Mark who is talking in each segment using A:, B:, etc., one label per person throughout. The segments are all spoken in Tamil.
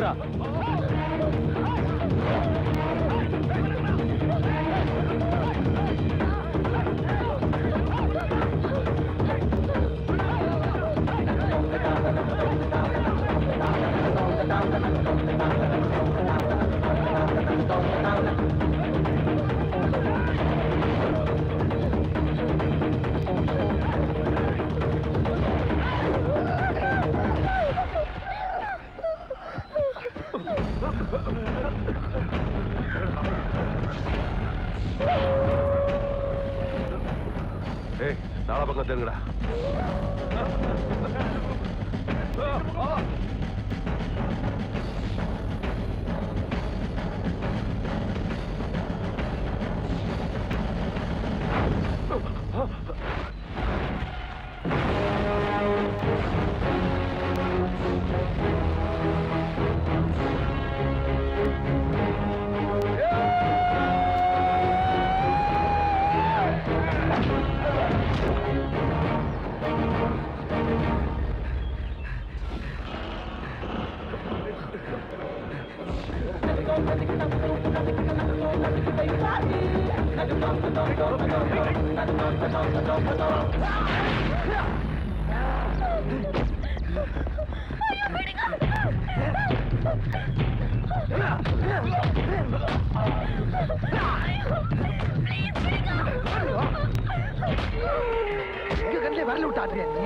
A: நிறுத்துறா.
B: ஏய், நாளா பக்கம் தெரியுங்கடா.
C: கண்ணிலே வரல விட்டாட்டியா நீ?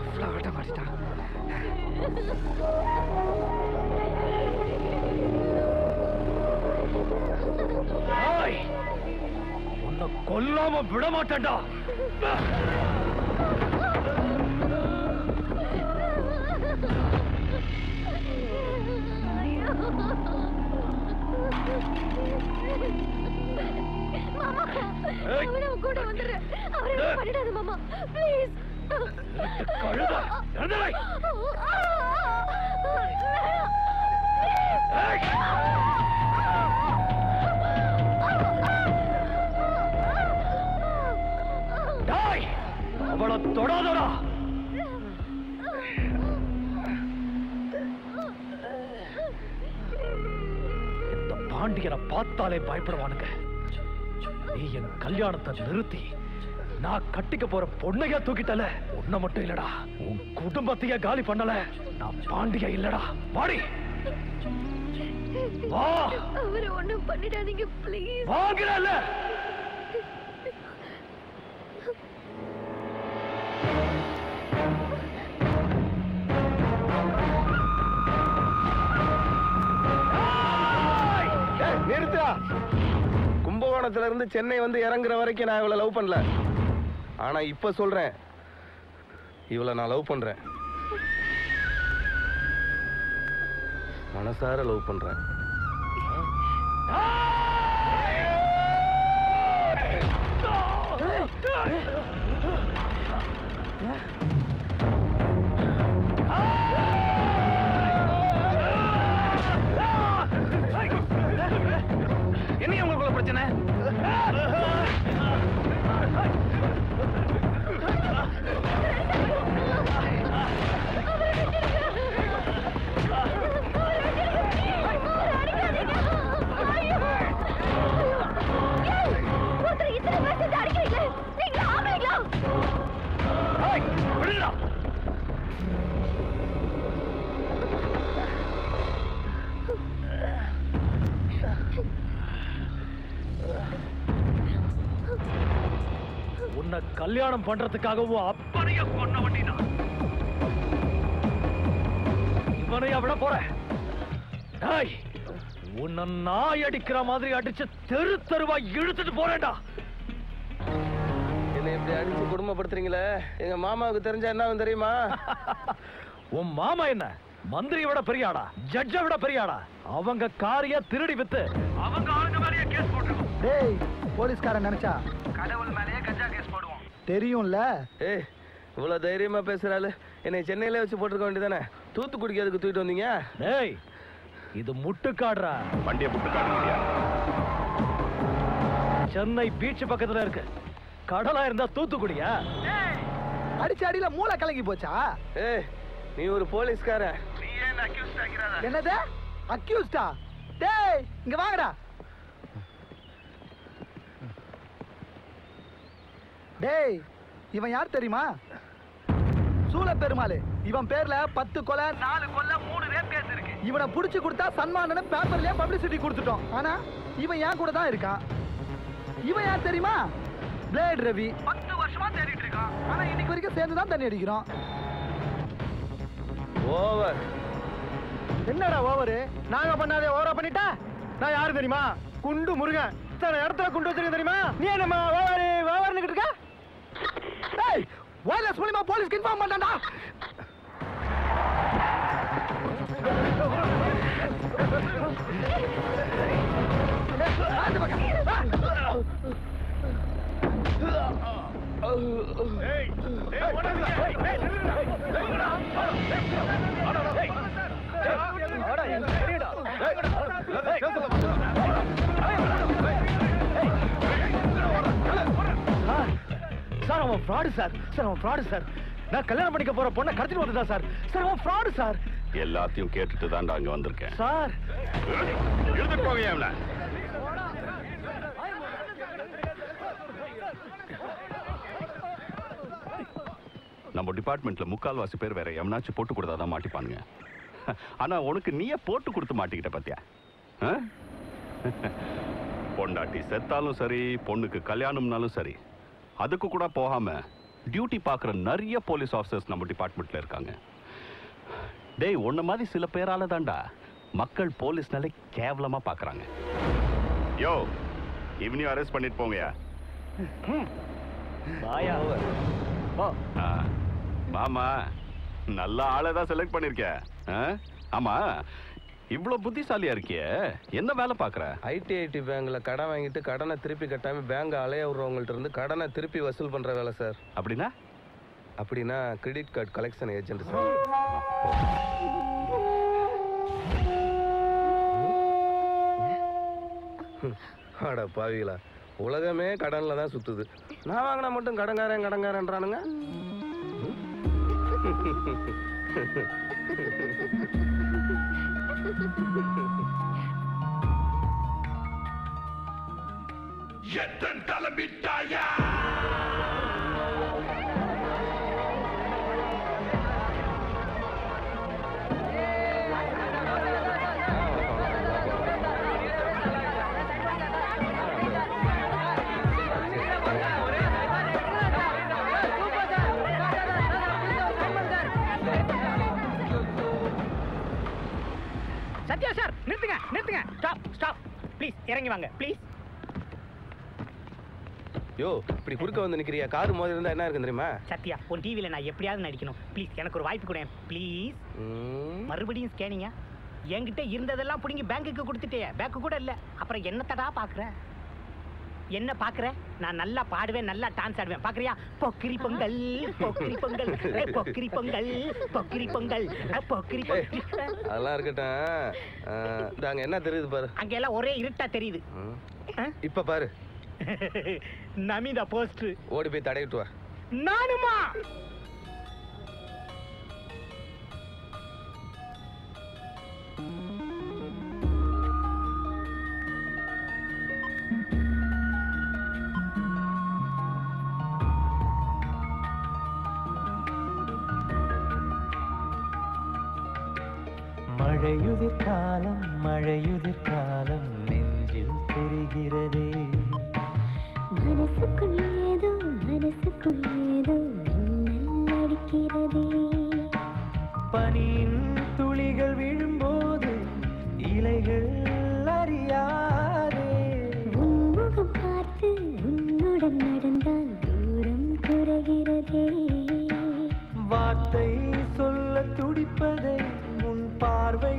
C: எவ்வளவு ஆட்டம் மாட்டிட்டான்.
A: உன்னை கொல்லாம விட மாட்டேன்டா.
D: கூட வந்துரு. அவரை பண்ணிடாத மாமா, ப்ளீஸ்.
A: கழுதா இறந்தலை. அவளை தொடாதடா. இந்த பாண்டியனை பார்த்தாலே பயப்படுவானுங்க. நீ என் கல்யாணத்தை நிறுத்தி நான் கட்டிக்க போற பொண்ணையா தூக்கிட்டல. உன்னை மட்டும் இல்லடா, உன் குடும்பத்தையே காலி பண்ணல. நான் பாண்டியா இல்லடா. வாடி வா.
D: அவரை ஒண்ணும் பண்ணிடாதீங்க ப்ளீஸ்.
A: வாங்கல.
B: நிறுத்தா. கும்பகோணத்துல இருந்து சென்னை வந்து இறங்குற வரைக்கும் நான் இவளை லவ் பண்ணல. ஆனா இப்ப சொல்றேன், இவளை நான் லவ் பண்றேன். மனசார லவ் பண்றேன்.
A: என்ன உங்களுக்குள்ள பிரச்சனை? உன்னை கல்யாணம் பண்றதுக்காகவும் அப்பனைய கொன்ன வண்டிதான். இவனைய விட போற. உன்னை நாய் அடிக்கிற மாதிரி அடிச்சு தெரு தெருவா இழுத்துட்டு போறேன்டா.
B: என்ன இப்படி அடிச்சு குடும்பப்படுத்துறீங்களே? எங்க மாமாவுக்கு தெரிஞ்சா என்ன தெரியுமா?
A: உன் மாமா என்ன மந்திரியை விட பெரியாடா, ஜட்ஜை விட பெரியாடா? அவங்க காரிய திருடி வித்து அவங்க ஆளுங்க மேலேயே கேஸ் போட்டுருவோம்.
C: டேய், போலீஸ்காரன் நினைச்சா
A: கடவுள் மேலேயே கஞ்சா கேஸ் போடுவோம்.
C: தெரியும்ல.
B: ஏய், இவ்வளவு தைரியமா பேசுறாள். என்னை சென்னையில வச்சு போட்டுருக்க வேண்டியதானே? தூத்துக்குடிக்கு எதுக்கு தூக்கிட்டு வந்தீங்க?
A: டேய், இது முட்டுக்காடுறா.
E: வண்டியை முட்டுக்காடு.
A: சென்னை பீச் பக்கத்துல இருக்கு. கடலா இருந்தா தூத்துக்குடியா?
C: அடிச்ச அடியில மூளை கலங்கி போச்சா?
B: ஏய், நீ ஒரு போலீஸ்கார.
C: என்னது அக்யூஸ்டா? டேய் இங்க வாங்கடா. டேய் இவன் யார் தெரியுமா? சூல பெருமாள். இவன் பேர்ல 10 கொலை 4 கொலை 3 ரேப் கேஸ் இருக்கு. இவனை புடிச்சு கொடுத்தா சன்மானன பேப்பர்லயே பப்ளிசிட்டி கொடுத்துட்டோம். ஆனா இவன் ஏன் கூட தான் இருக்கான். இவன் யார் தெரியுமா? பிளேட் ரவி. 10 வருஷமா தேடிட்டு இருக்கான். ஆனா இன்னைக்கு வரைக்கும் சேர்ந்து தான் தண்ணி அடிக்கிறோம்.
B: ஓவர்.
C: என்னடா ஓவரு? நாங்க பண்ணாதே ஓவரா பண்ணிட்டா? நான் யாரு தெரியுமா? குண்டு முருகன். இத்தனை இடத்துல குண்டு வச்சிருக்க தெரியுமா? நீ என்னமா ஓவரு ஓவர்னு இருக்க? ஏய், வயர்லெஸ் மூலமா போலீஸ்க்கு இன்ஃபார்ம் பண்ணடா.
A: சார் அவன் ஃப்ராடு சார். சார் அவன் ஃப்ராடு சார். நான் கல்யாணம் பண்ணிக்க போற பொண்ணை கடத்திட்டு வந்துட்டான் சார். சார் அவன் ஃப்ராடு சார்.
E: எல்லாத்தையும் கேட்டுட்டு தான் அங்க வந்திருக்கேன்
A: சார்.
E: எடுத்துட்டு போவீங்களா? நம்ம டிபார்ட்மெண்ட்ல முக்கால்வாசி பேர் வேற எவனாச்சும் போட்டு கொடுத்தாதான் மாட்டிப்பானுங்க. ஆனா உனக்கு நீயே போட்டு கொடுத்து மாட்டிக்கிட்ட பாத்தியா? பொண்டாட்டி செத்தாலும் சரி, பொண்ணுக்கு கல்யாணம்னாலும் சரி, அதுக்கு கூட போகாம டியூட்டி பார்க்குற நிறைய போலீஸ் ஆஃபீஸர்ஸ் நம்ம டிபார்ட்மெண்ட்ல இருக்காங்க. டேய், உன்ன மாதிரி சில பேரால தான்டா மக்கள் போலீஸ்னாலே கேவலமா பார்க்கறாங்க. யோ, இவனையும் அரெஸ்ட் பண்ணிட்டு போங்கயா.
A: பாயா
E: மாமா, நல்ல ஆளை தான் செலக்ட் பண்ணிருக்க. ஆமா, இவ்வளவு புத்திசாலியா இருக்கிய, என்ன வேலை பாக்குற?
B: ஐடி பேங்க்ல கடன் வாங்கிட்டு கடனை திருப்பி கட்டாம பேங்க் அலைய விடுறவங்கள்ட்ட இருந்து கடனை திருப்பி வசூல் பண்ற வேலை சார்.
E: அப்படின்னா?
B: அப்படின்னா credit card collection agent sir. அட பாவிகளா, உலகமே கடன்ல தான் சுத்துது. நான் வாங்கினா மட்டும் கடங்காரன்றானுங்க.
F: சத்யா சார், நிறுத்துங்க. ஸ்டாப் ப்ளீஸ், இறங்கி வாங்க ப்ளீஸ்.
B: யோ, இப்படி குறுக்க வந்து நிக்கிறியா? காது மோதி இருந்தா என்ன இருக்கு தெரியுமா?
F: சத்யா, உன் டிவில நான் எப்படியாவது நடிக்கணும் ப்ளீஸ், எனக்கு ஒரு வாய்ப்பு கொடு ப்ளீஸ். மறுபடியும் ஸ்கேனிங்கா? என்கிட்ட இருந்ததெல்லாம் புடிங்கி பேங்க்குக்கு கொடுத்துட்டே, பேங்க்கு கூட இல்ல, அப்புறம் என்னத்தடா பாக்குற? என்ன பாக்குற? நான் நல்லா பாடுவேன், நல்லா டான்ஸ் ஆடுவேன், பாக்குறியா? பொக்கிரி பொங்கல் பொக்கிரி பொங்கல் பொக்கிரி பொங்கல் பொக்கிரி பொங்கல் பொக்கிரி பொங்கல்.
B: அதெல்லாம் இருக்கட்டும், அங்க என்ன தெரியுது பாரு.
F: அங்க எல்லாம் ஒரே இருட்டா தெரியுது.
B: இப்ப பாரு.
F: நமிதா போஸ்ட்.
B: ஓடி போய் தடையிட்டு வா.
F: நானுமா?
G: மழையுதிர் காலம் நெஞ்சில் தெரிகிறதே.
D: மனசுக்குள் ஏதோ மின்னல் அடிக்கிறதே.
G: பனியின் துளிகள் விழும்போது இலைகள் அறியாதே.
D: உன்முகம் பார்த்து உன்னுடன் நடந்தால் தூரம் குறைகிறதே.
G: வார்த்தை சொல்ல துடிப்பதை உன் பார்வை